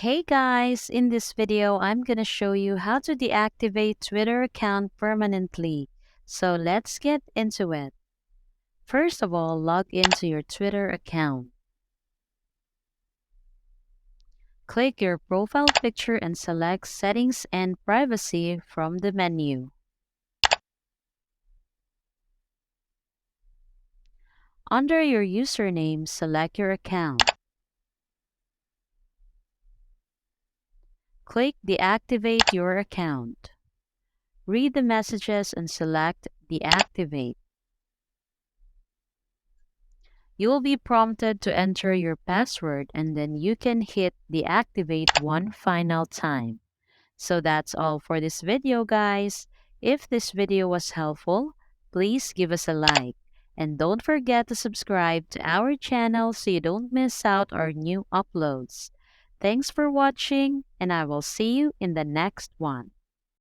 Hey guys, in this video, I'm gonna show you how to deactivate Twitter account permanently. So let's get into it. First of all, log into your Twitter account. Click your profile picture and select Settings and Privacy from the menu. Under your username, select your account. Click Deactivate your account. Read the messages and select Deactivate. You will be prompted to enter your password and then you can hit deactivate one final time. So that's all for this video, guys. If this video was helpful, please give us a like. And don't forget to subscribe to our channel so you don't miss out our new uploads. Thanks for watching and I will see you in the next one.